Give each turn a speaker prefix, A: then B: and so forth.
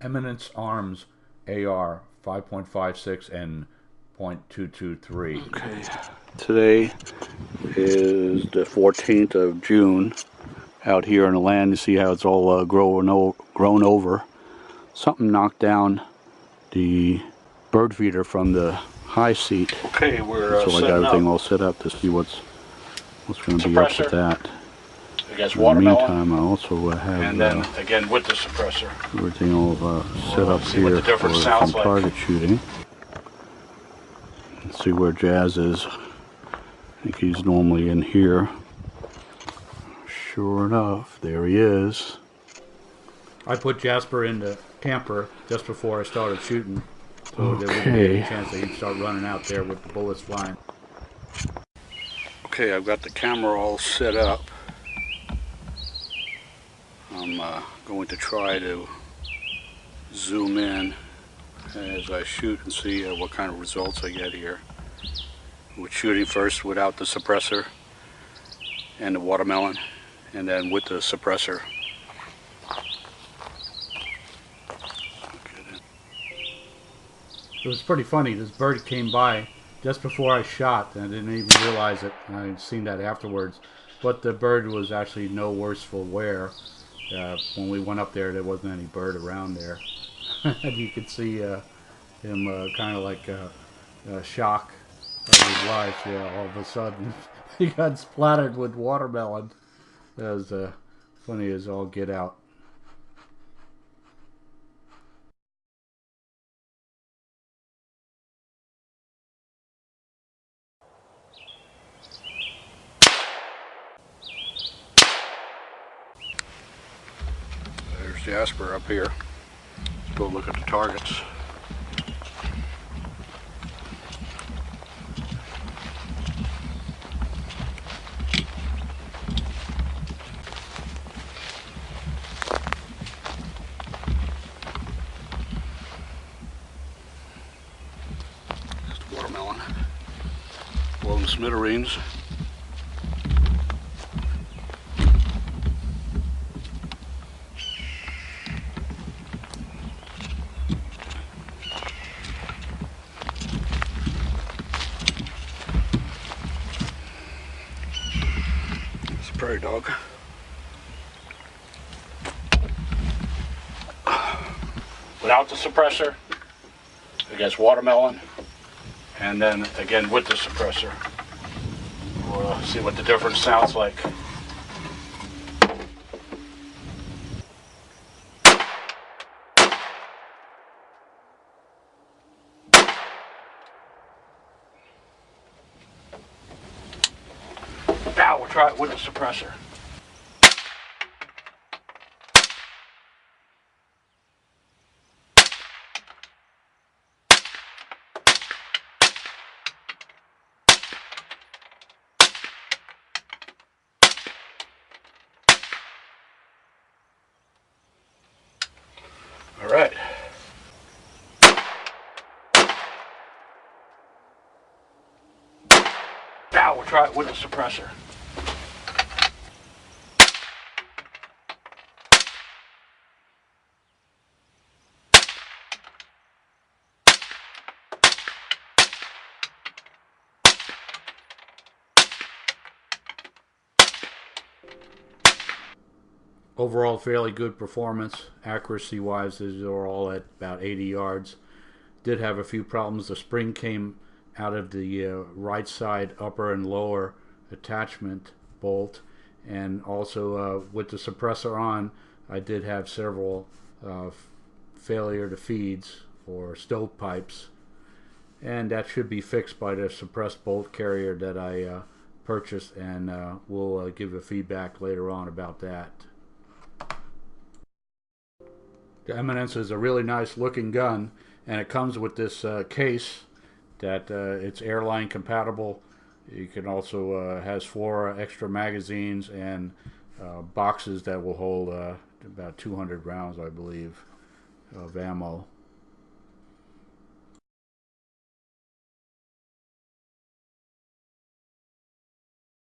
A: Eminence Arms AR 5.56 and .223.
B: Okay, today is the 14th of June. Out here on the land, you see how it's all grown over. Something knocked down the bird feeder from the high seat.
C: Okay, we're
B: so I got everything all set up to see what's going to be up with that.
C: I guess
B: In the meantime, I also have
C: and then again with the suppressor.
B: Everything all set up here for some target shooting. Let's see where Jazz is. I think he's normally in here. Sure enough, there he is.
A: I put Jasper in the camper just before I started shooting, so there wouldn't be any chance that he'd start running out there with the bullets flying.
B: Okay, I've got the camera all set up. I'm going to try to zoom in as I shoot and see what kind of results I get here. With shooting first without the suppressor and the watermelon, and then with the suppressor.
A: It was pretty funny. This bird came by just before I shot, and I didn't even realize it. And I'd seen that afterwards. But the bird was actually no worse for wear. When we went up there wasn't any bird around there. And you could see him kind of like shock of his life. Yeah, all of a sudden he got splattered with watermelon. That was funny as all get out.
B: There's Jasper up here. Let's go look at the targets. Watermelon. Blown smithereens. It's a prairie dog.
C: Without the suppressor, I guess watermelon, and then again with the suppressor. We'll see what the difference sounds like. Now we'll try it with the suppressor. All right. Now we'll try it with the suppressor.
A: Overall, fairly good performance. Accuracy wise, these are all at about 80 yards. Did have a few problems. The spring came out of the right side upper and lower attachment bolt, and also with the suppressor on, I did have several failure to feeds or stovepipes, and that should be fixed by the suppressed bolt carrier that I purchased, and we'll give a feedback later on about that. The Eminence is a really nice looking gun, and it comes with this case that it's airline compatible. You can also has 4 extra magazines and boxes that will hold about 200 rounds, I believe, of ammo.